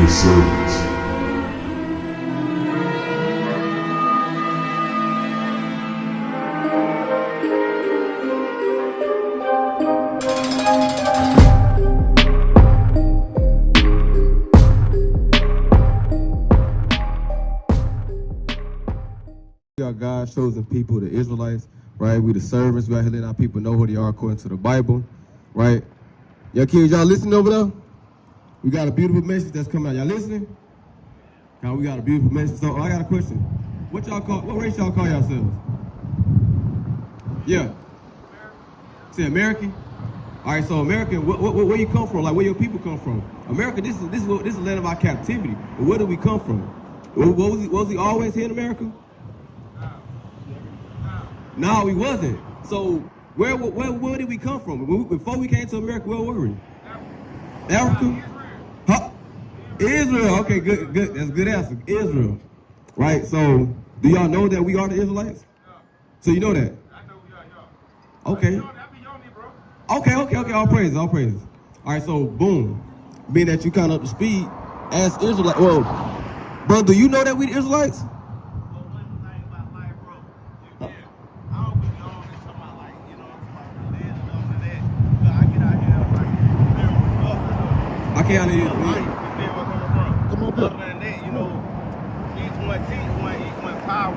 TheServants. We are God's chosen people, the Israelites, right? We the servants. We out here letting our people know who they are according to the Bible, right? Y'all kids, y'all listening over there? We got a beautiful message that's coming out. Y'all listening? Now we got a beautiful message. So I got a question. What race y'all call yourselves? Yeah. Say American? All right, so American, where you come from? Like where your people come from? America, this is the land of our captivity. But where do we come from? Was he always here in America? No, he wasn't. So where did we come from? Before we came to America, where were we? Africa? Huh? Israel. Okay, good. That's a good answer. Israel. Right, so do y'all know that we are the Israelites? So you know that? I know we are, y'all. Okay. Okay. All praises. All right, so boom. Being that you kind of up to speed, as Israelites, well, brother, do you know that we the Israelites? I can't hear you. Come on, other than that, you know, each one teach, one power,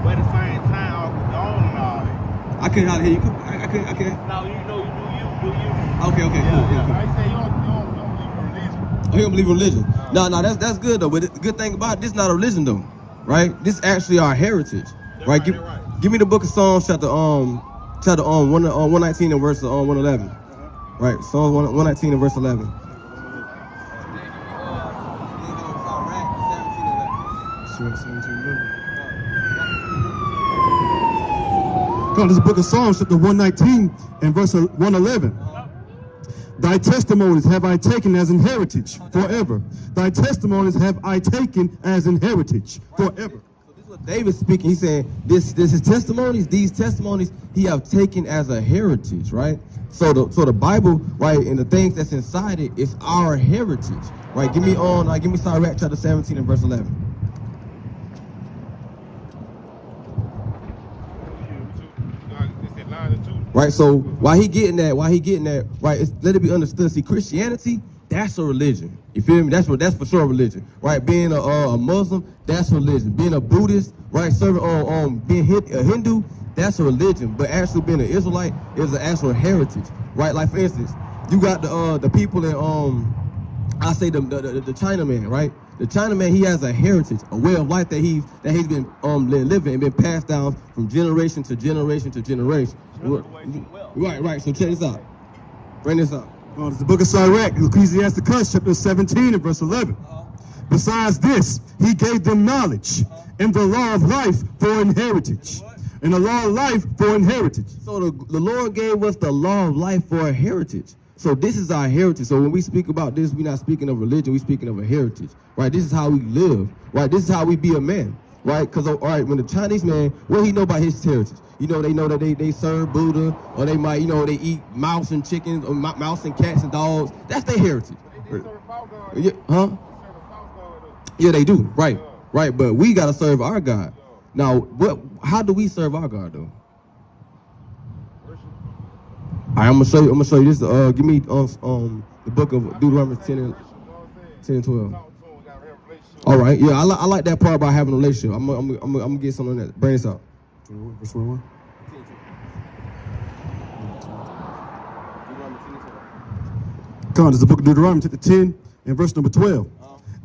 but at the same time, all on and all that. I couldn't hear you. I can't. No, you know, you do you. Okay, cool. I say you don't believe in religion. Oh, you don't believe in religion? No, that's good though. But the good thing about it, this is not a religion though, right? This is actually our heritage, right? Give me the book of Psalms, chapter 119 and verse 111. Right, Psalms 119 and verse 11. Come on, this is the book of Psalms, chapter 119 and verse 111. Thy testimonies have I taken as an heritage forever. Thy testimonies have I taken as an heritage forever. So this is what David's speaking. He's saying this is testimonies. These testimonies he have taken as a heritage, right? So the Bible, right, and the things that's inside it is our heritage, right? Give me Sirach chapter 17 and verse 11. Right, so why he getting that, right, let it be understood. See, Christianity, that's a religion. You feel me? That's for sure a religion. Right? Being a Muslim, that's a religion. Being a Buddhist, right, being a Hindu, that's a religion. But actually being an Israelite is an actual heritage. Right? Like for instance, you got the people in I say the Chinaman, right? The Chinaman, he has a heritage, a way of life that he's been living and been passed down from generation to generation to generation. Right. So check this out. Bring this up. It's the book of Sirach, Ecclesiasticus, chapter 17 and verse 11. Besides this, he gave them knowledge and the law of life for an heritage. And the law of life for an heritage. So the Lord gave us the law of life for a heritage. So this is our heritage. So when we speak about this, we're not speaking of religion, we're speaking of a heritage, right? This is how we live, right? This is how we be a man, right? Because, all right, when the Chinese man, what he know about his heritage? You know, they know that they serve Buddha, or they might, they eat mouse and chickens, or mouse and cats and dogs. That's their heritage. Yeah, huh? Yeah, they do, right. But we got to serve our God. Now, how do we serve our God, though? All right, I'm gonna show you this. Give me the book of Deuteronomy 10 and 12. All right, yeah, I like that part about having a relationship. I'm gonna get something on that. Bring this out. Which one? Come on, this is the book of Deuteronomy, chapter 10 and verse number 12.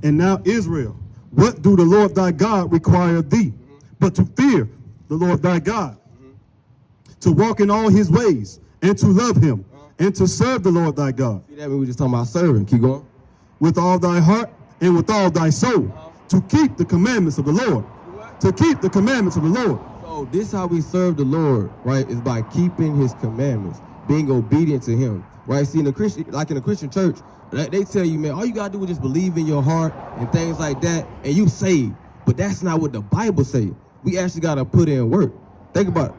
And now Israel, what do the Lord thy God require thee, but to fear the Lord thy God, to walk in all his ways, and to love him, and to serve the Lord thy God. See that? We were just talking about serving. Keep going. With all thy heart and with all thy soul, to keep the commandments of the Lord. To keep the commandments of the Lord. So this is how we serve the Lord, right? Is by keeping his commandments, being obedient to him, right? See, in a Christian church, they tell you, man, all you gotta do is just believe in your heart and things like that, and you saved. But that's not what the Bible say. We actually gotta put in work. Think about it.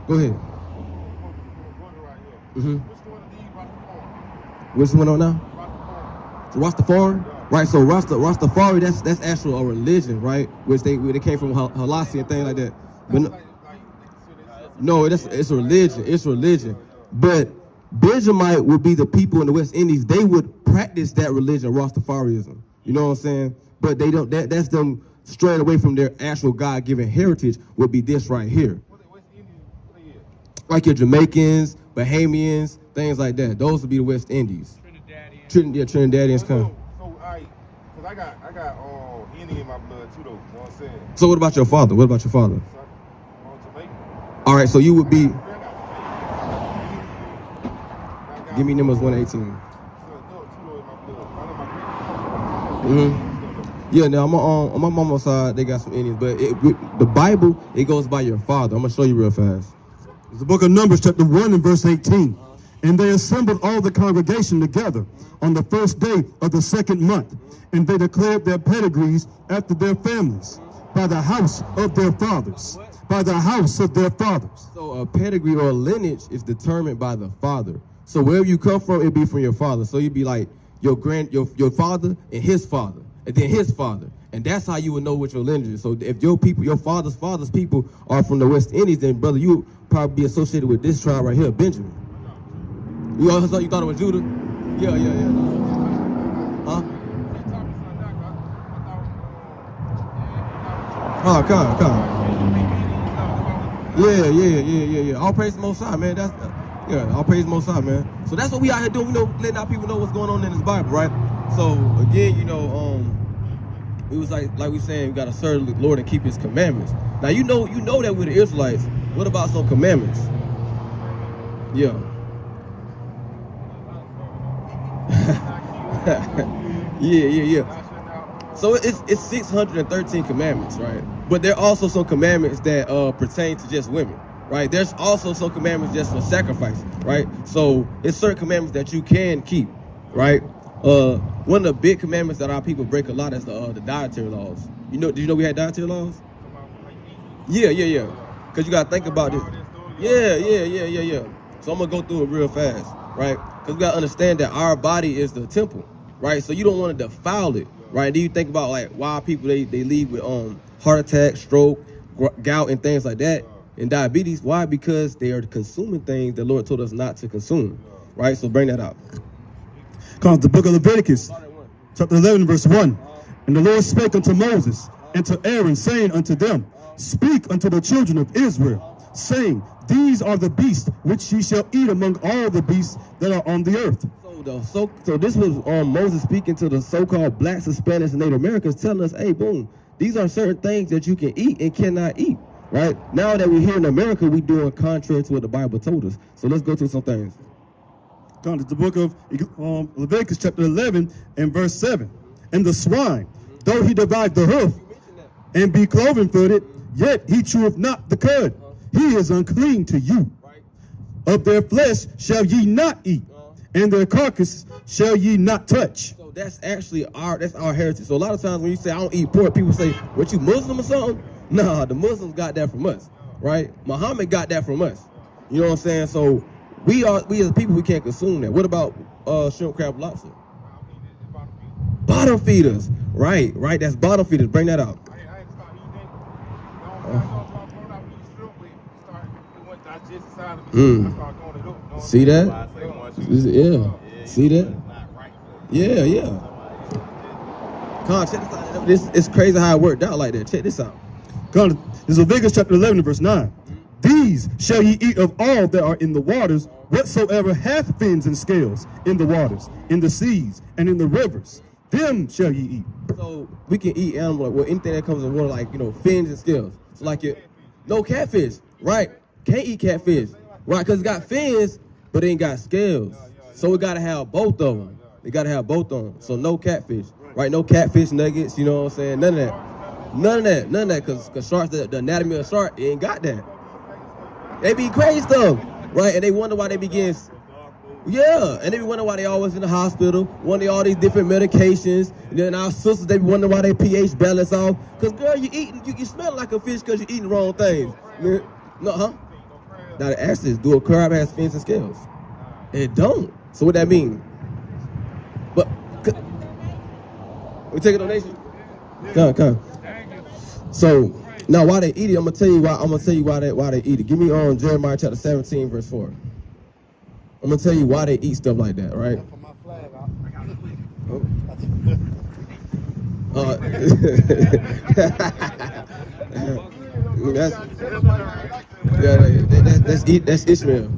Go ahead. Which one on now? Rastafari? Right, so Rastafari, that's actual a religion, right? Which they came from Halasi and things like that. But no, it's a religion. It's religion. But Benjamite would be the people in the West Indies. They would practice that religion, Rastafarianism. You know what I'm saying? But they don't. That's them straying away from their actual God-given heritage. Would be this right here. Like your Jamaicans, Bahamians, things like that. Those would be the West Indies. Trinidadians come. I got Indian in my blood too, though. You know what I'm saying? So what about your father? All right, so you would be. Give me numbers 118. Yeah, now on my mama's side, they got some Indians, but the Bible, it goes by your father. I'm gonna show you real fast. It's the book of Numbers, chapter 1 and verse 18. And they assembled all the congregation together on the first day of the second month, and they declared their pedigrees after their families, by the house of their fathers. By the house of their fathers. So a pedigree or a lineage is determined by the father. So wherever you come from, it'd be from your father. So you'd be like your father and his father, and then his father. And that's how you would know what your lineage is. So if your people, your father's people are from the West Indies, then brother, you would probably be associated with this tribe right here, Benjamin. You thought it was Judah? Yeah. Huh? Oh, come. Yeah. All praise the Most High, man. All praise the Most High, man. So that's what we out here doing. Letting our people know what's going on in this Bible, right? So again, it was like we saying, we gotta serve the Lord and keep His commandments. Now you know that with the Israelites. What about some commandments? Yeah. Yeah. So it's 613 commandments, right? But there are also some commandments that pertain to just women, right? There's also some commandments just for sacrifice, right? So it's certain commandments that you can keep, right? One of the big commandments that our people break a lot is the dietary laws. Did you know we had dietary laws? Yeah. Because you gotta think about this. Yeah. So I'm gonna go through it real fast, right? Because we gotta understand that our body is the temple, right? So you don't want to defile it, right? Do you think about like why people they leave with heart attack, stroke, gout, and things like that, and diabetes? Why? Because they are consuming things the Lord told us not to consume, right? So bring that out. Comes the book of Leviticus, chapter 11, verse 1. And the Lord spake unto Moses and to Aaron, saying unto them, Speak unto the children of Israel, saying, These are the beasts which ye shall eat among all the beasts that are on the earth. So this was Moses speaking to the so-called blacks, Hispanics, and Native Americans, telling us, hey, boom, these are certain things that you can eat and cannot eat, right? Now that we're here in America, we're doing contrary to what the Bible told us. So let's go through some things. Comes the book of Leviticus, chapter 11, and verse 7. And the swine, though he divide the hoof and be cloven-footed, yet he cheweth not the cud. He is unclean to you. Of their flesh shall ye not eat, and their carcass shall ye not touch. So that's actually our heritage. So a lot of times when you say I don't eat pork, people say, what, you Muslim or something? Nah, the Muslims got that from us, right? Muhammad got that from us. You know what I'm saying? So we as people, we can't consume that. What about shrimp, crab, lobster? Bottom feeders. Right. That's bottom feeders. Bring that out. See that? Yeah. See that? Yeah. Con, check this out. It's crazy how it worked out like that. Check this out. Con, this is Leviticus chapter 11, verse 9. These shall ye eat of all that are in the waters, whatsoever hath fins and scales in the waters, in the seas, and in the rivers. Them shall ye eat. So we can eat animal, well, anything that comes in water, like, fins and scales. So like no catfish, right? Can't eat catfish, right? Because it got fins, but it ain't got scales. So we gotta have both of them. We gotta have both of them. So no catfish, right? No catfish nuggets, you know what I'm saying? None of that, because sharks, the anatomy of a shark, it ain't got that. They be crazy stuff, right? And they wonder why they begin. Yeah, and they be wondering why they always in the hospital, wondering all these different medications. And then our sisters, they be wondering why their pH balance off. Because, girl, you smell like a fish because you're eating the wrong things. No, huh? Now the answer is, do a crab has fins and scales? It don't. So what that mean? But We take a donation? Come. So now why they eat it, I'm gonna tell you why they eat it. Give me Jeremiah chapter 17, verse 4. I'm gonna tell you why they eat stuff like that, right? That's Ishmael.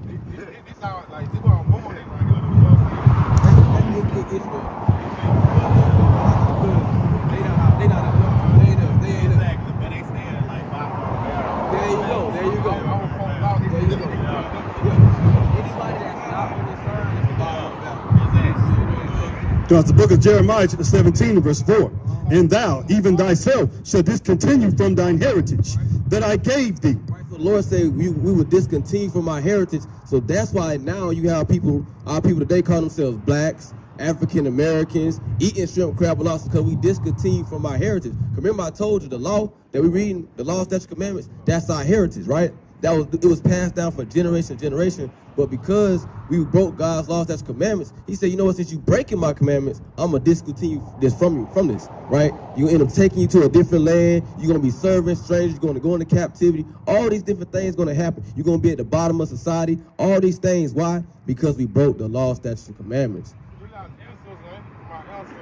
God's the book of Jeremiah, chapter 17, verse 4. And thou, even thyself, shall discontinue from thine heritage that I gave thee. Right, so the Lord said we would discontinue from our heritage. So that's why now you have our people today call themselves blacks, African Americans, eating shrimp, crab, and lobster because we discontinue from our heritage. Remember I told you the law that we reading, the law, statutes, commandments, that's our heritage, right? It was passed down for generation to generation, but because we broke God's laws, that's commandments, he said, you know what, since you breaking my commandments, I'm gonna discontinue this from this, right? You end up taking you to a different land, you're gonna be serving strangers, you're gonna go into captivity, all these different things gonna happen. You're gonna be at the bottom of society, all these things, why? Because we broke the law, statutes, and commandments.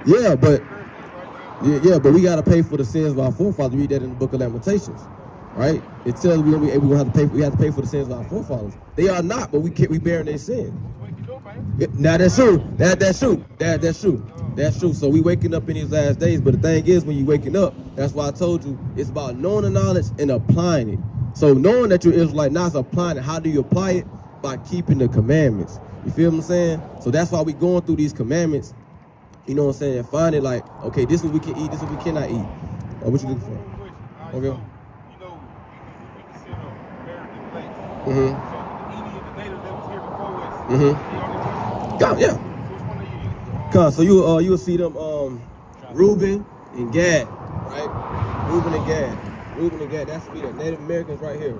Yeah, but we gotta pay for the sins of our forefathers. Read that in the book of Lamentations. Right? It tells we have to pay for the sins of our forefathers. They are not, but we bearing their sin. Now that's true. That's true. So we waking up in these last days, but the thing is, when you waking up, that's why I told you it's about knowing the knowledge and applying it. So knowing that you're Israelite, now it's applying it. How do you apply it? By keeping the commandments. You feel what I'm saying? So that's why we going through these commandments. You know what I'm saying? And find it like, okay, this is what we can eat, this is what we cannot eat. Oh, what you looking for? Okay. God, yeah. God, so you will see them Reuben and Gad, right? Reuben and Gad. That's the Native Americans right here.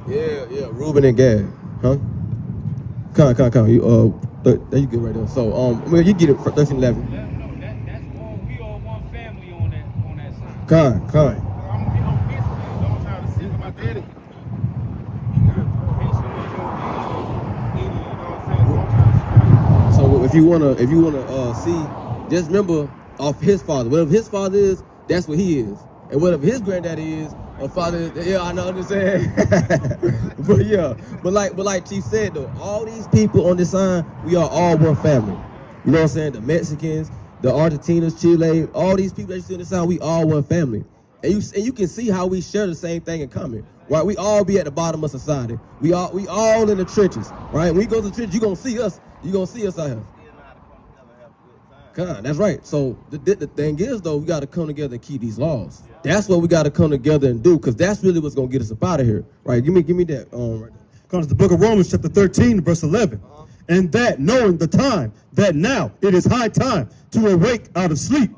Yeah. Reuben and Gad, huh? Come. You there you get right there. So you get it for 1311. That's all. We all one family on that side. Come. So if you wanna see, just remember off his father. Whatever his father is, that's what he is. And whatever his granddaddy is, or father is, yeah, I know what I'm saying. but like Chief said though, all these people on this sign, we are all one family. You know what I'm saying? The Mexicans, the Argentinos, Chile, all these people that you see on this sign, we all one family. And you can see how we share the same thing in common. Right? We all be at the bottom of society. We all in the trenches. Right? When we go to the trenches, you're gonna see us. You're gonna see us out here. God, that's right. So the thing is though, we gotta come together and keep these laws. That's what we gotta come together and do, because that's really what's gonna get us up out of here. Right? Give me that right there. Comes the book of Romans, chapter 13, verse 11. And that knowing the time, that now it is high time to awake out of sleep.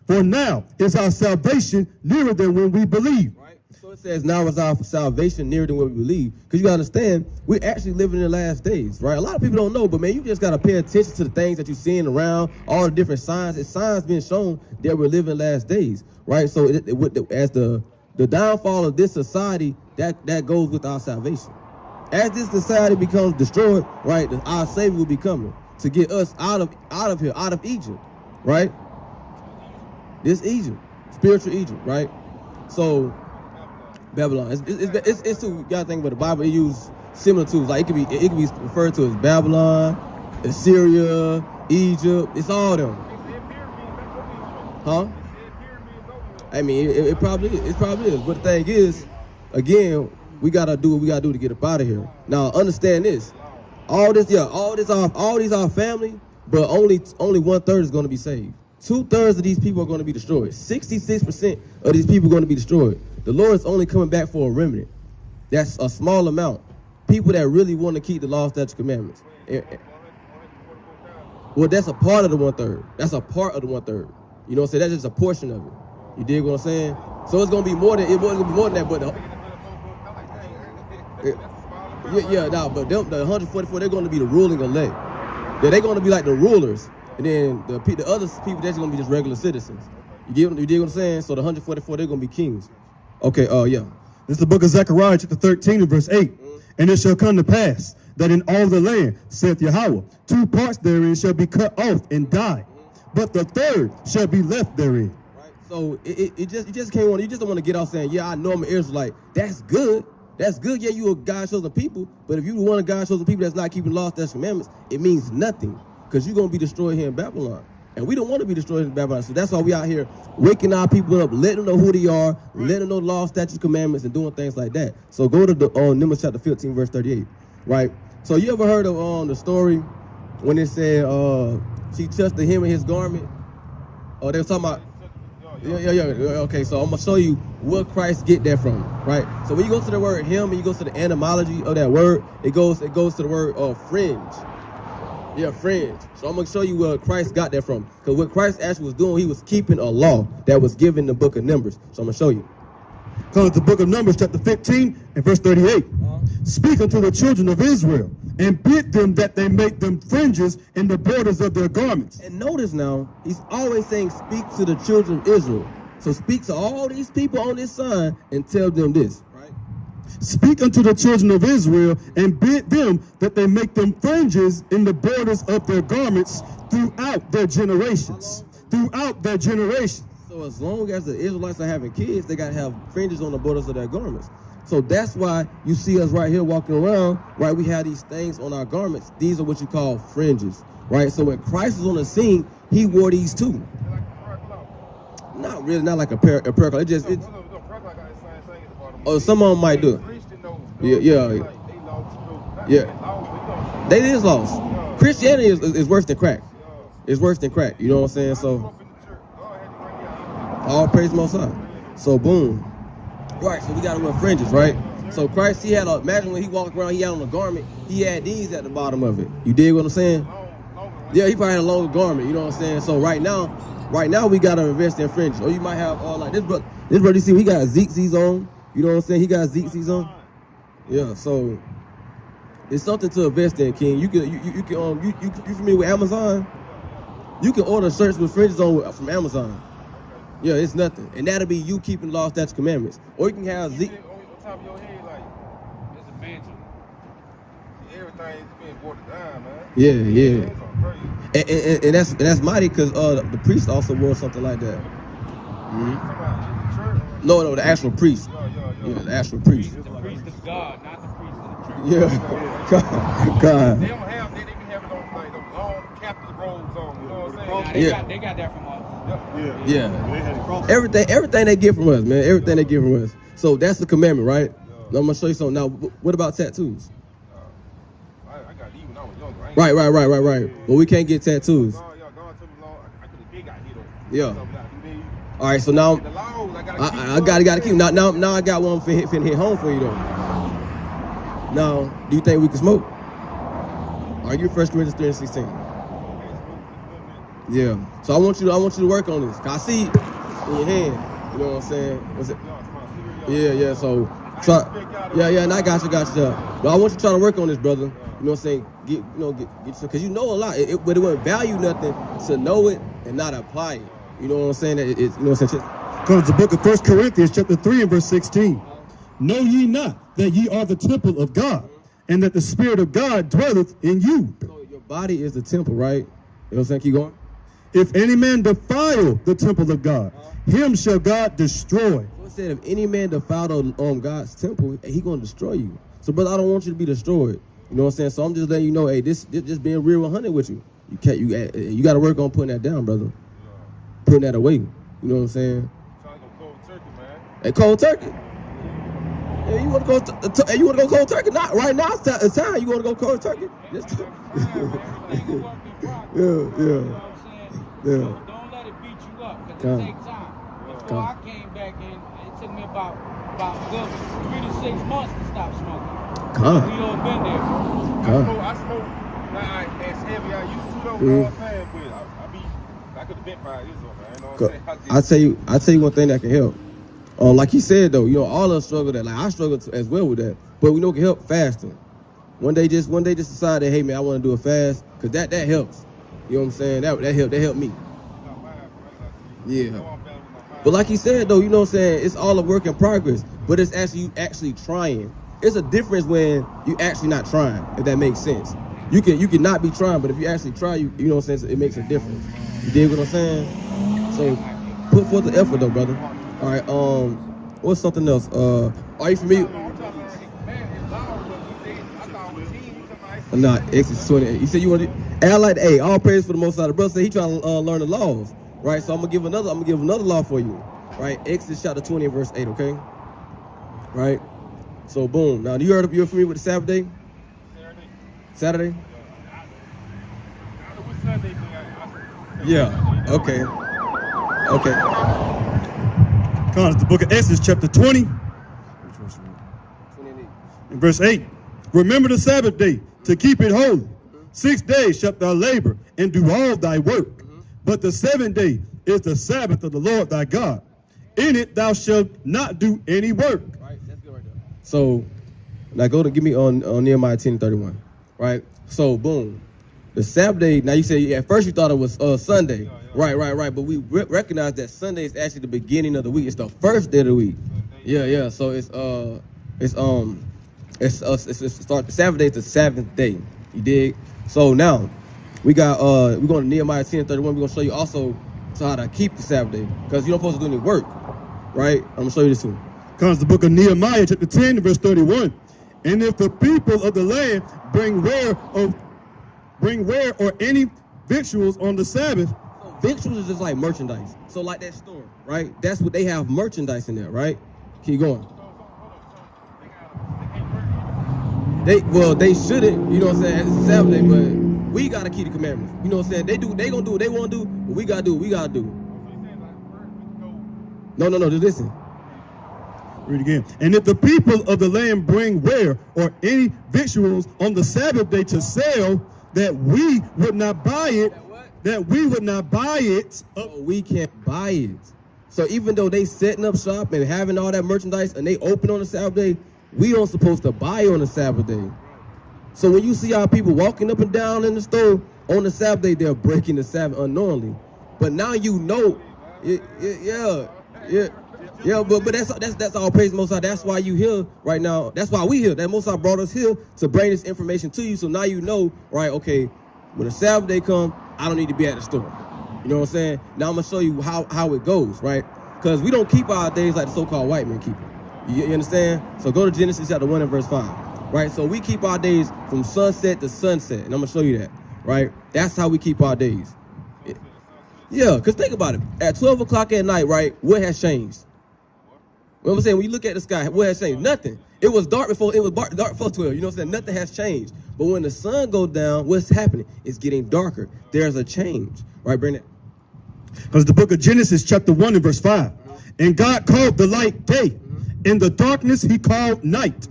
For now is our salvation nearer than when we believe. Right. So it says now is our salvation nearer than when we believe. Because you gotta understand, we're actually living in the last days, right? A lot of people don't know, but man, you just gotta pay attention to the things that you're seeing around, all the different signs. It's signs being shown that we're living last days, right? So as the downfall of this society, that goes with our salvation. As this society becomes destroyed, right, our Savior will be coming to get us out of here, out of Egypt, right? This Egypt, spiritual Egypt, right? So Babylon, it's too. You gotta think about the Bible. It used similar tools, like it could be referred to as Babylon, Assyria, Egypt. It's all them. Huh? I mean, it probably is. But the thing is, again, we gotta do what we gotta do to get up out of here. Now, understand this: all these are family, but only 1/3 is gonna be saved. 2/3 of these people are going to be destroyed. 66% of these people are going to be destroyed. The Lord is only coming back for a remnant. That's a small amount. People that really want to keep the law, statutes, commandments. Well, that's a part of the 1/3. That's a part of the 1/3. You know what I'm saying? That's just a portion of it. You dig what I'm saying? So it's going to be more than that. But but them, the 144, they're going to be the ruling elect. They're going to be like the rulers. And then the other people, that's going to be just regular citizens. You dig what I'm saying? So the 144, they're gonna be kings. Okay, yeah. This is the book of Zechariah, chapter 13, and verse 8. And it shall come to pass that in all the land, saith Yahweh, 2 parts therein shall be cut off and die, but the third shall be left therein. Right. So you just can't want. You just don't want to get off saying, yeah, I know I'm an Israelite. That's good. That's good. Yeah, you a God's chosen people. But if you one of God's chosen people that's not keeping laws, statutes, commandments, it means nothing, because you're gonna be destroyed here in Babylon. And we don't want to be destroyed in Babylon. So that's why we out here waking our people up, letting them know who they are, letting them know law, statutes, commandments, and doing things like that. So go to the Numbers chapter 15, verse 38, right? So you ever heard of the story when it said she touched the hem of his garment? Oh, they were talking about. Yeah. Okay, so I'm gonna show you where Christ get that from, right? So when you go to the word hem and you go to the etymology of that word, it goes to the word fringe. Yeah, fringe. So I'm going to show you where Christ got that from. Because what Christ actually was doing, he was keeping a law that was given in the book of Numbers. So I'm going to show you. Comes the book of Numbers, chapter 15, and verse 38. Speak unto the children of Israel, and bid them that they make them fringes in the borders of their garments. And notice now, he's always saying, speak to the children of Israel. So speak to all these people on this sign and tell them this. Speak unto the children of Israel, and bid them that they make them fringes in the borders of their garments throughout their generations. Throughout their generations. So as long as the Israelites are having kids, they got to have fringes on the borders of their garments. So that's why you see us right here walking around, right? We have these things on our garments. These are what you call fringes, right? So when Christ was on the scene, he wore these too. Not really, not like a pair of some of them might do it. Yeah. They is lost. Christianity is worse than crack. It's worse than crack. You know what I'm saying? So, all praise Most High. So, boom. Right, so we got to wear fringes, right? So Christ, imagine when he walked around, he had on a garment, he had these at the bottom of it. You dig what I'm saying? Yeah, he probably had a longer garment, you know what I'm saying? So right now we got to invest in fringes. Or you might have, like this brother, you see, he got zigzags on. You know what I'm saying? He got zigzags on. Yeah, so it's something to invest in, King. You familiar with Amazon? You can order shirts with fringes on from Amazon. Yeah, it's nothing, and that'll be you keeping law, statutes, commandments. Or you can have on top of your head, like it's a mansion. Everything's being watered down, man. Yeah. And that's mighty, because the priest also wore something like that. Mm-hmm. No, the actual priest. Yeah, the actual priest. The priest of God, not the priest of the church. Yeah. God. They don't have, they be having those like those long captain robes on. You know what I'm saying? They got that from us. Yeah. Everything they get from us, man. Everything they get from us. So that's the commandment, right? Now I'm gonna show you something. Now, what about tattoos? I got it even when I was younger. Right. Well, we can't get tattoos. God told me, Lord, I could have been got hit on. Yeah. All right, so now I gotta keep. Now I got one finna hit home for you though. Now, do you think we can smoke? Are you 1 Corinthians 3:16? Yeah. So I want you to work on this. I see it in your hand. You know what I'm saying? What's it? Yeah. So try. Yeah. And I got you. But I want you to try to work on this, brother. You know what I'm saying? Get because you know a lot. But it wouldn't value nothing to know it and not apply it. You know what I'm saying? You know what I'm saying? Comes the book of 1 Corinthians chapter 3 and verse 16. Know ye not that ye are the temple of God, and that the Spirit of God dwelleth in you? So your body is the temple, right? You know what I'm saying? Keep going. If any man defile the temple of God, him shall God destroy. So it said, if any man defile God's temple, he gonna destroy you. So, brother, I don't want you to be destroyed. You know what I'm saying? So I'm just letting you know, hey, this just being real 100 with you. You got to work on putting that down, brother. Putting that away. You know what I'm saying? Trying to go cold turkey, man. Hey, cold turkey. Hey, you want to go cold turkey? Not right now. It's time. You want to go cold turkey? Yeah. Yeah. Don't let it beat you up, because it takes time. Before I came back in, it took me about good 3 to 6 months to stop smoking. We all been there. I smoke not as heavy I used to though. You know what I'm saying? But I could have been 5 years old, man. You know what I'm saying? I tell you one thing that can help. Like he said though, you know, all of us struggle that. Like I struggle as well with that. But we know it can help fasting. One day just decide that, hey man, I want to do a fast, because that helps. You know what I'm saying? That helped me. Yeah. But like he said though, you know what I'm saying, it's all a work in progress. But it's actually you actually trying. It's a difference when you actually not trying, if that makes sense. You can not be trying, but if you actually try, you know what I'm saying, it makes a difference. You dig what I'm saying? So put forth the effort though, brother. All right, what's something else? Are you familiar? Nah, Exodus 28. You said you want to. Hey, I like that. Hey, all praise for the Most High. The brother said he trying to learn the laws, right? So I'm gonna give another law for you, right? Exodus chapter 20 and verse 8. Okay, right? So boom. Now you're familiar with the Sabbath day? Saturday? Yeah. Okay. Okay. Connors, the book of Exodus, chapter 20, and verse 8. Remember the Sabbath day to keep it holy. 6 days shalt thou labor and do all thy work. But the 7th day is the Sabbath of the Lord thy God. In it thou shalt not do any work. Right, that's good right there. So, now give me on Nehemiah 10:31. Right? So, boom. The Sabbath day, now you say, at first you thought it was Sunday. Right. But we recognize that Sunday is actually the beginning of the week. It's the first day of the week. Yeah. So the Sabbath day is the 7th day. You dig? So now we're going to Nehemiah 10:31. We're gonna show you also how to keep the Sabbath day, because you're not supposed to do any work, right? I'm gonna show you this one. Comes the book of Nehemiah, chapter 10, verse 31. And if the people of the land bring ware or any victuals on the Sabbath. So victuals is just like merchandise. So like that store, right? That's what they have, merchandise in there, right? Keep going. They shouldn't, you know what I'm saying? It's a Sabbath day, but we gotta keep the commandments. You know what I'm saying? They gonna do what they want to do, but we gotta do what we gotta do. No, just listen. Read again. And if the people of the land bring ware or any victuals on the Sabbath day to sell, that we would not buy it. Oh, we can't buy it. So even though they setting up shop and having all that merchandise and they open on the Sabbath day, we aren't supposed to buy on the Sabbath day. So when you see our people walking up and down in the store on the Sabbath day, they're breaking the Sabbath unknowingly. But now you know, but that's all praise the Most High. That's why you here right now. That's why we here. That Most High brought us here to bring this information to you. So now you know, right? Okay, when the Sabbath day come, I don't need to be at the store. You know what I'm saying? Now I'm gonna show you how it goes, right? Because we don't keep our days like the so-called white men keep them. You understand? So go to Genesis chapter 1 and verse 5, right? So we keep our days from sunset to sunset, and I'm gonna show you that, right? That's how we keep our days. Yeah, because think about it. At 12 o'clock at night, right, what has changed? You know what I'm saying? When you look at the sky, what has changed? Nothing. It was dark before 12. You know what I'm saying? Nothing has changed. But when the sun goes down, what's happening? It's getting darker. There's a change. Right, bring it. Because the book of Genesis, chapter 1 and verse 5. And God called the light day, and the darkness he called night.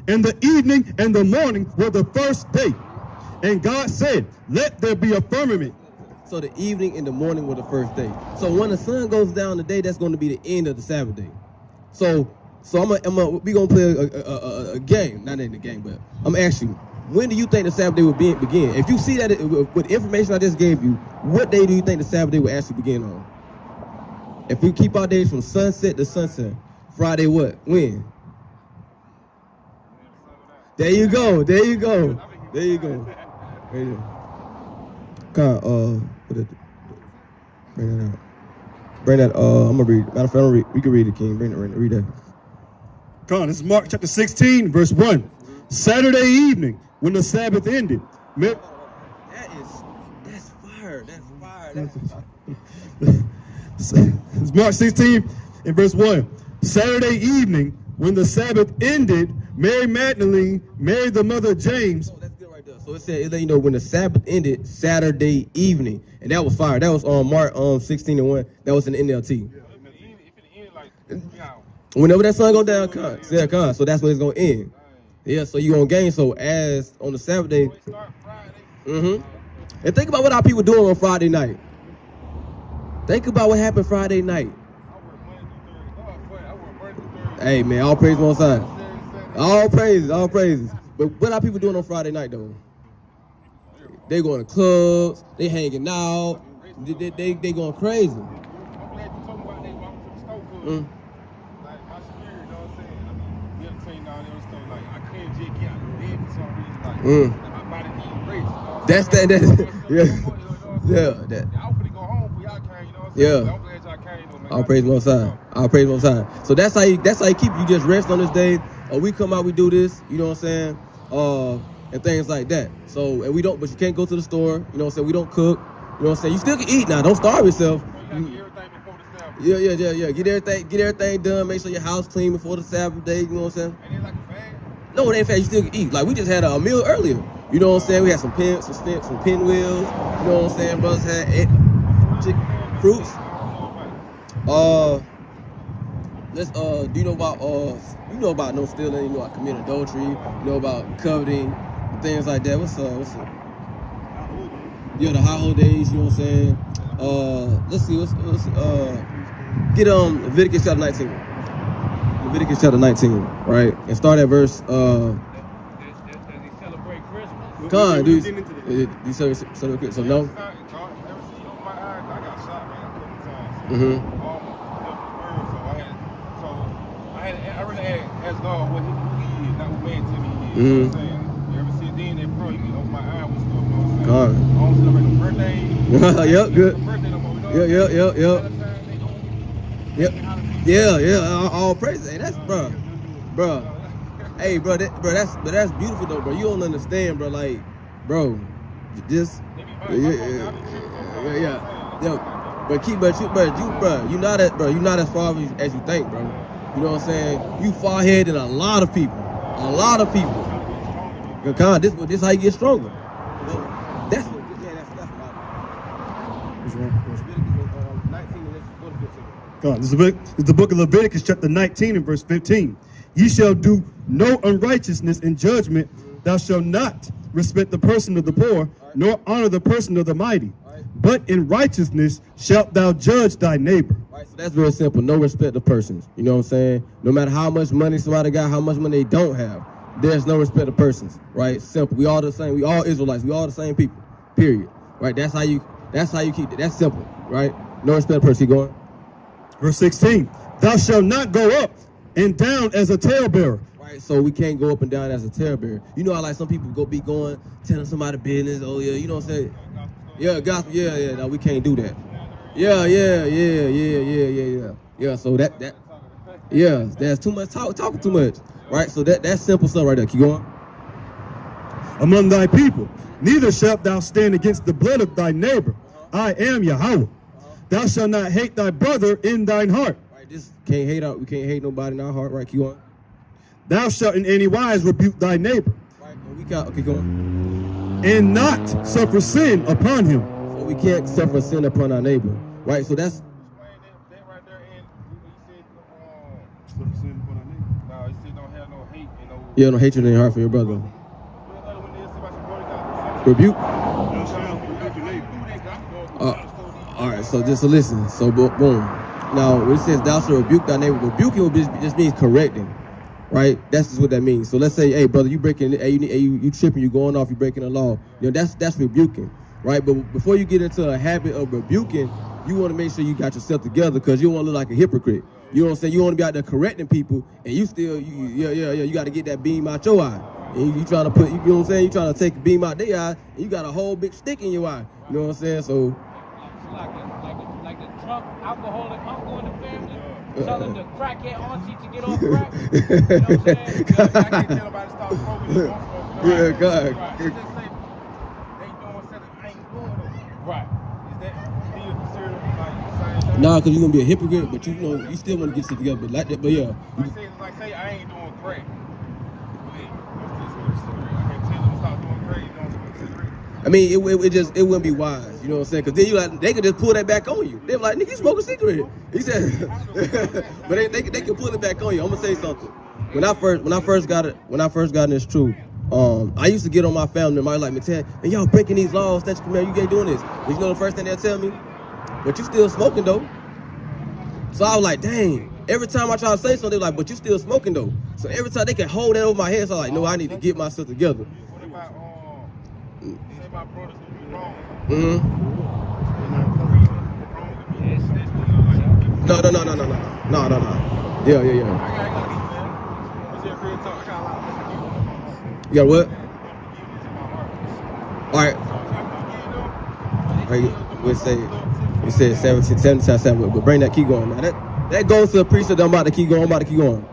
And the evening and the morning were the first day. And God said, let there be a firmament. So the evening and the morning were the first day. So when the sun goes down today, that's going to be the end of the Sabbath day. So we gonna play a game, not in the game, but I'm asking you, when do you think the Sabbath day will begin? If you see that with the information I just gave you, what day do you think the Sabbath day will actually begin on? If we keep our days from sunset to sunset, Friday what? When? There you go. Bring that. I'm gonna read. Matter of fact, we can read it, King. Read that. Come on, this is Mark chapter 16, verse 1. Saturday evening, when the Sabbath ended. That's fire. It's Mark 16 and verse 1. Saturday evening, when the Sabbath ended, Mary Magdalene, Mary the mother of James. Oh, that's good right there. So it said, you know, when the Sabbath ended, Saturday evening. And that was fire. That was on Mark 16 and 1. That was in the NLT. Whenever that sun go down, come. So that's when it's gonna end. Yeah, so you gonna gain. So as on the Sabbath day. And think about what our people doing on Friday night. Think about what happened Friday night. Hey man, all praise on side. All praises. But what are people doing on Friday night though? They going to clubs, they hanging out, they going crazy. Mm. Like my spirit, you know what I'm saying? I mean, we have to train all that stuff. Like I can't just get out of bed for some reason. Like my body needs rest. You know what I'm That's saying? that. Yeah. Yeah. That. I'm finna go home for y'all came, you know what I'm saying? Yeah. I'm glad y'all came, though, man. I'll praise Most High. I'll praise Most High. So that's how you keep you just rest on this day. Or we come out, we do this, you know what I'm saying? And things like that. So and we don't, but you can't go to the store, you know what I'm saying? We don't cook, you know what I'm saying? You still can eat now, don't starve yourself. You gotta get everything before the Sabbath. Yeah. Get everything done, make sure your house clean before the Sabbath day, you know what I'm saying? And it's like a fad. No, it ain't fast, you still can eat. Like we just had a meal earlier. You know what I'm saying? We had some pinwheels, you know what I'm saying? Brothers had fruits. Do you know about no stealing, you know about committing adultery, you know about coveting, things like that. What's up? Yeah, the high hold days, you know what I'm saying? Let's see, get Leviticus chapter 19. Leviticus chapter 19, right? And start at verse Does he celebrate Christmas? Con, dude. You celebrate Christmas, so no? Mm-hmm. I really asked God what he is, not what man tell me he is. You know what I'm saying? Ever since then, that bro, he opened my eyes with stuff. You know what I'm saying? God. I don't celebrate no birthday. Yep, good. No birthday no more, you know? Yep. All praise. Hey, that's bro. Hey, bro, that's beautiful though, bro. You don't understand, bro. Like, bro, just yeah. But you're not as far as you think, bro. You know what I'm saying? You far ahead than a lot of people. God, this how you get stronger. That's what What's wrong? 19, God, this is the book of Leviticus, chapter 19 and verse 15. Ye shall do no unrighteousness in judgment. Thou shalt not respect the person of the poor, nor honor the person of the mighty. But in righteousness shalt thou judge thy neighbor. Right, so that's very simple. No respect of persons. You know what I'm saying? No matter how much money somebody got, how much money they don't have, there's no respect of persons. Right? Simple. We all the same. We all Israelites. We all the same people. Period. Right? That's how you keep it. That's simple. Right? No respect of persons. Keep going. Verse 16. Thou shalt not go up and down as a talebearer. Right, so we can't go up and down as a talebearer. You know how like some people be telling somebody business. Oh yeah, you know what I'm saying? Yeah, gospel. Yeah. No, we can't do that. Yeah. So there's too much talking too much. Right. So that's simple stuff right there. Keep going. Among thy people, neither shalt thou stand against the blood of thy neighbor. I am Yahweh. Thou shalt not hate thy brother in thine heart. Right. This can't hate out. We can't hate nobody in our heart. Right. Keep going. Thou shalt in any wise rebuke thy neighbor. Right. We can't. Okay, go on. And not suffer sin upon him. So we can't suffer sin upon our neighbor. Right. So that's. That right there, and he said, suffer sin upon our neighbor. No, he said don't have no hate and no. Yeah, no hatred in your heart for your brother. Rebuke. All right. So just listen. So boom. Now when it says thou shalt rebuke thy neighbor, rebuking just means correcting. Right, that's just what that means. So let's say, hey, brother, you breaking, you tripping, you going off, you breaking the law. You know, that's rebuking, right? But before you get into a habit of rebuking, you want to make sure you got yourself together because you don't want to look like a hypocrite. You know what I'm saying? You want to be out there correcting people, and you still, you got to get that beam out your eye. And you trying to put, you know what I'm saying? You trying to take the beam out their eye, and you got a whole big stick in your eye. You know what I'm saying? So, like the drunk alcoholic uncle in the family. Telling the crackhead auntie to get off crack. You know what I'm saying? I can't tell nobody to stop smoking. Yeah, God. Right. Just say, they doing something I ain't doing it. Right. Is that still considered like the same thing? Nah, because you're going to be a hypocrite, but you still want to get shit together. But like that, but yeah. Like say I ain't doing crack. I can't tell them to stop doing crack. You don't smoke cigarette. I mean, it wouldn't be wise, you know what I'm saying? Because then they could just pull that back on you. They're like, nigga, you smoke a cigarette. He said, but they can pull it back on you. I'm gonna say something. When I first got in this truth, I used to get on my family and I was like, man, y'all breaking these laws, man, you ain't doing this. But you know the first thing they'll tell me? But you still smoking though. So I was like, dang. Every time I try to say something, they're like, but you still smoking though. So every time they can hold that over my head, so I'm like, no, I need to get myself together. What about say my brothers do me wrong? Mm-hmm. No. Yeah. I got you, man. It's just real talk. I got a lot of forgiveness. You got what? Forgiveness in my heart. All right. So I forgive them. We said 17 times 7, but bring that, keep going. Now that goes to the priesthood. I'm about to keep going.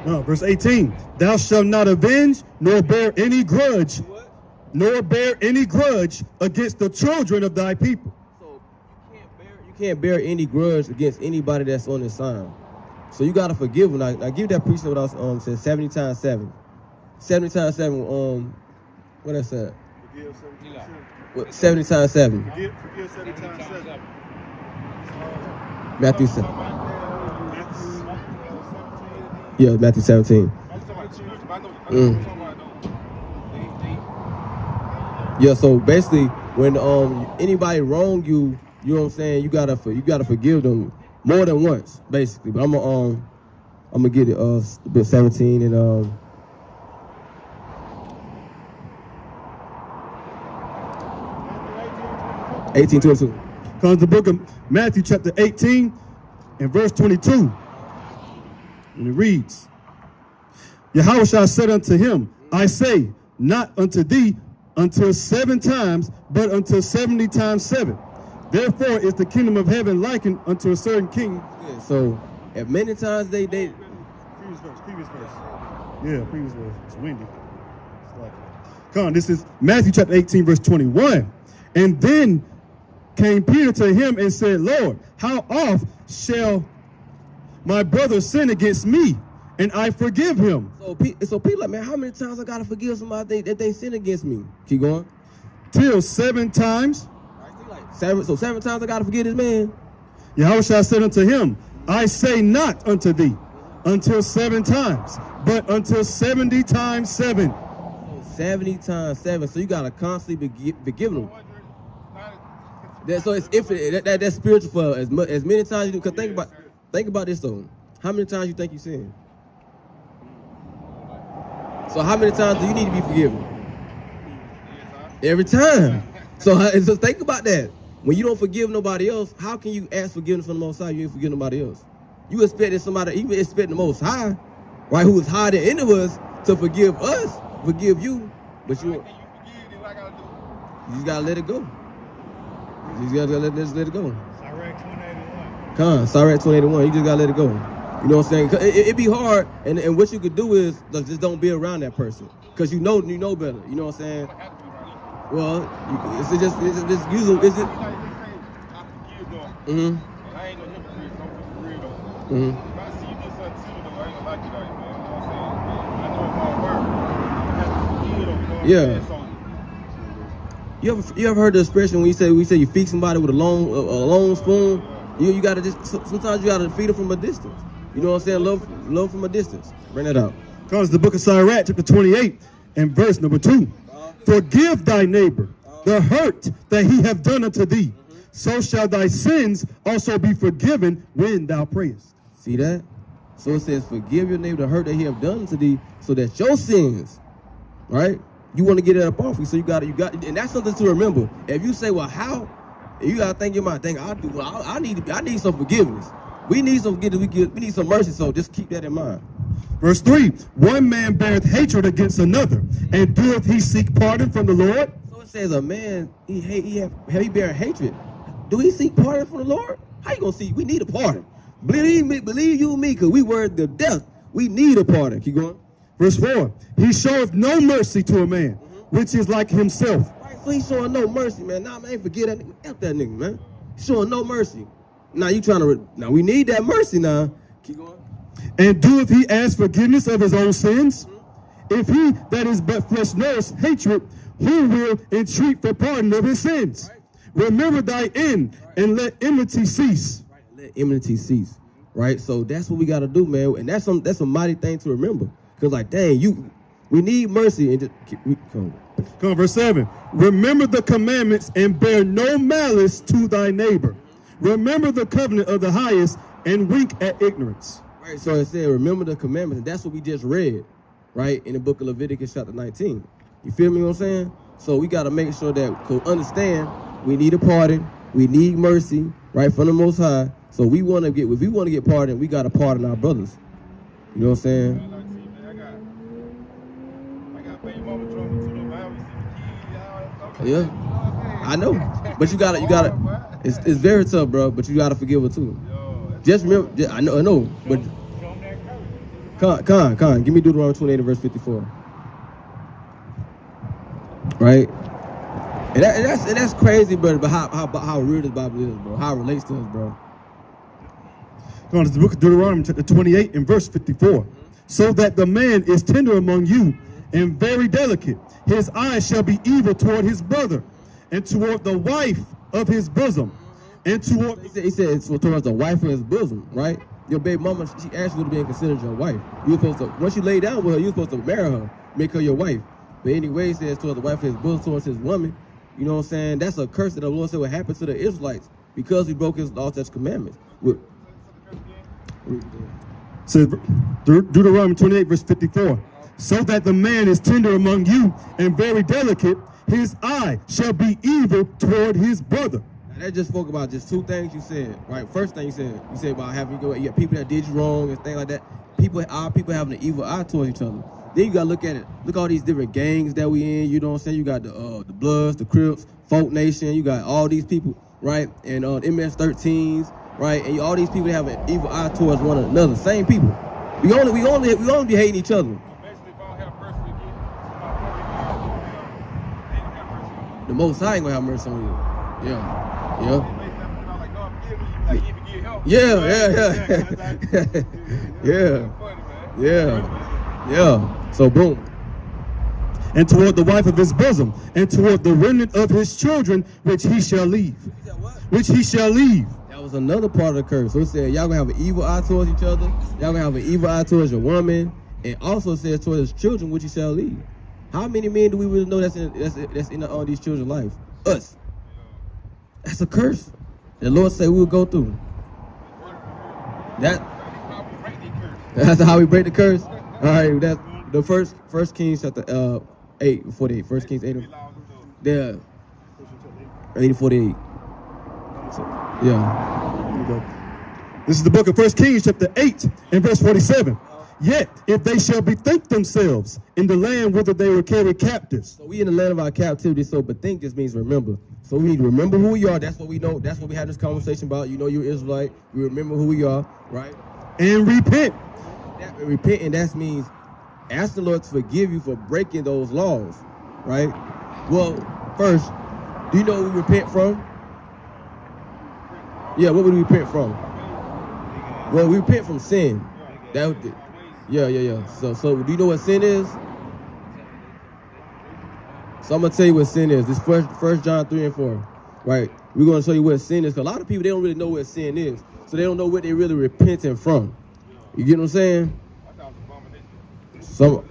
No, verse 18. Thou shalt not avenge, nor bear any grudge, against the children of thy people. So you can't bear any grudge against anybody that's on this sign. So you gotta forgive them. Now give that priesthood what I was said 70 times 7. 70 times 7. What that said? Forgive 70 times 7. 70 times 7. Forgive 70 times 7. Matthew 7. Yeah, Matthew 17. Yeah, so basically, when anybody wrong you, you know what I'm saying, you gotta forgive them more than once, basically. But I'm gonna get it book 17 and 18:22. Comes the book of Matthew chapter 18 and verse 22. And it reads, Yahushua said unto him, I say, not unto thee until 7 times, but until 70 times 7. Therefore is the kingdom of heaven likened unto a certain king. Yeah, so at many times they Previous verse. Yeah, previous verse. It's windy. Come on, this is Matthew chapter 18, verse 21. And then came Peter to him and said, Lord, how oft shall my brother sin against me, and I forgive him? So people like, man, how many times I gotta forgive somebody that they sin against me? Keep going. Till 7 times. So 7 times I gotta forgive this man. Yahushua said unto him, I say not unto thee until 7 times, but until 70 times 7. 70 times 7. So you gotta constantly be forgiving them. So it's infinite. That's spiritual for as many times you do. Cause think about this though. How many times you think you sin? So how many times do you need to be forgiven? Every time. So think about that. When you don't forgive nobody else, how can you ask forgiveness from the Most High? You ain't forgive nobody else. You expecting somebody, you expect the Most High, right, who is higher than any of us, to forgive us, forgive you, but you just gotta let it go. You just gotta let it go. Sirach 281. You just gotta let it go. You know what I'm saying? It be hard, and what you could do is just don't be around that person, cause you know better. You know what I'm saying? Well, is it just usual? Is it? Mm-hmm. I ain't no hypocrite. I'm for real though. Mm-hmm. If I see you do something to me though, I ain't gonna like it out, man. You know what I'm saying? I know it's hard work. I have to forgive though. You know what I'm saying? So, You ever heard the expression when we say you feed somebody with a long spoon? You gotta just sometimes you gotta feed them from a distance. You know what I'm saying? Love from a distance. Bring that out. Comes the book of Sirach, chapter 28, and verse number 2. Forgive thy neighbor the hurt that he have done unto thee. So shall thy sins also be forgiven when thou prayest. See that? So it says, forgive your neighbor the hurt that he have done unto thee, so that your sins, right? You want to get it up off you, so you got, and that's something to remember. If you say, well, how? You gotta think in my thing. I need some forgiveness. We need some forgiveness. We need some mercy. So just keep that in mind. Verse 3, one man beareth hatred against another, and doeth he seek pardon from the Lord? So it says a man, he bearing hatred. Do he seek pardon from the Lord? How you gonna see? We need a pardon. Believe you and me, because we were the death. We need a pardon. Keep going. Verse 4, he showeth no mercy to a man, which is like himself. Right, so he's showing no mercy, man. Nah, man, forget that nigga. F that nigga, man. He's showing no mercy. Now you trying to, now we need that mercy now. Keep going. And doeth he ask forgiveness of his own sins? If he that is but flesh knows hatred, who will entreat for pardon of his sins? Right. Remember thy end, and let enmity cease. Right. Let enmity cease. Right? So that's what we got to do, man. And that's a mighty thing to remember. Because like, dang, we need mercy. And come on, verse 7. Remember the commandments and bear no malice to thy neighbor. Remember the covenant of the highest and wink at ignorance. Right, so it said, remember the commandments, and that's what we just read, right, in the book of Leviticus chapter 19. You feel me what I'm saying? So we got to make sure that, to understand, we need a pardon, we need mercy, right, from the Most High, So if we want to get pardoned, we got to pardon our brothers. You know what I'm saying? I got baby mama drunk to the Bible, see the Yeah, I know. But you gotta. It's very tough, bro. But you gotta forgive her too. Just remember, I know. But Con, give me Deuteronomy 28 and verse 54. Right. And that's crazy, but how real this Bible is, bro. How it relates to us, bro. Go on to the book of Deuteronomy chapter 28 and verse 54. So that the man is tender among you and very delicate. His eyes shall be evil toward his brother and toward the wife of his bosom. And toward... He said it's towards the wife of his bosom, right? Your baby mama, she asked you to be considered your wife. You were supposed to, once you lay down with her, you're supposed to marry her, make her your wife. But anyway, he says towards the wife of his bosom, towards his woman. You know what I'm saying? That's a curse that the Lord said would happen to the Israelites because we broke his law, such commandments. Says Deuteronomy 28 verse 54. So that the man is tender among you and very delicate, his eye shall be evil toward his brother. Now, that just spoke about just two things you said, right? First thing you said about having you got people that did you wrong and things like that. Our people having an evil eye towards each other. Then you gotta look at it. Look at all these different gangs that we in. You know what I'm saying? You got the Bloods, the Crips, Folk Nation. You got all these people, right? And MS-13s, right? And all these people have an evil eye towards one another. Same people. We only be hating each other. The Most High ain't gonna have mercy on you. Yeah. So boom. And toward the wife of his bosom, and toward the remnant of his children, which he shall leave. Which he shall leave. That was another part of the curse. So it said y'all gonna have an evil eye towards each other. Y'all gonna have an evil eye towards your woman. And also says towards his children, which he shall leave. How many men do we really know that's in all these children's lives? Us. That's a curse. The Lord said we will go through. That's how we break the curse. All right, that's the first Kings chapter 8:48. 1 Kings 8. Yeah. 8:48. Yeah. Here we go. This is the book of 1 Kings chapter 8 and verse 47. Yet, if they shall bethink themselves in the land whither they were carried captives. So we in the land of our captivity, so bethink just means remember. So we need to remember who we are. That's what we know. That's what we had this conversation about. You know you're Israelite. We remember who we are, right? And repent. Repent, and that means ask the Lord to forgive you for breaking those laws, right? Well, first, do you know what we repent from? Yeah, what would we repent from? Well, we repent from sin. Yeah. So do you know what sin is? So I'm gonna tell you what sin is. This first John 3 and 4, right? We're gonna show you what sin is. Cause a lot of people, they don't really know what sin is, so they don't know what they really repenting from. You get what I'm saying? So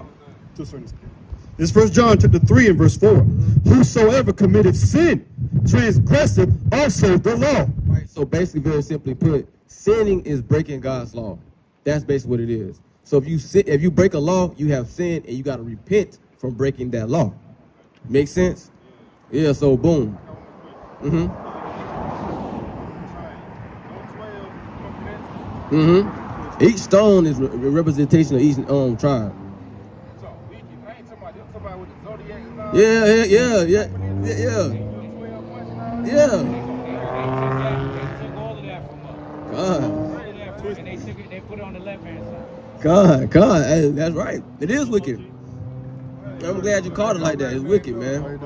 this 1 John chapter 3 and verse 4. Whosoever committeth sin transgresseth also the law. Right. So basically, very simply put, sinning is breaking God's law. That's basically what it is. So if you break a law, you have sinned, and you got to repent from breaking that law. Make sense? Yeah. So boom. Each stone is a representation of each tribe. Yeah. They put it on the left-hand side. God, that's right. It is wicked. I'm glad you called it like that. It's wicked, man.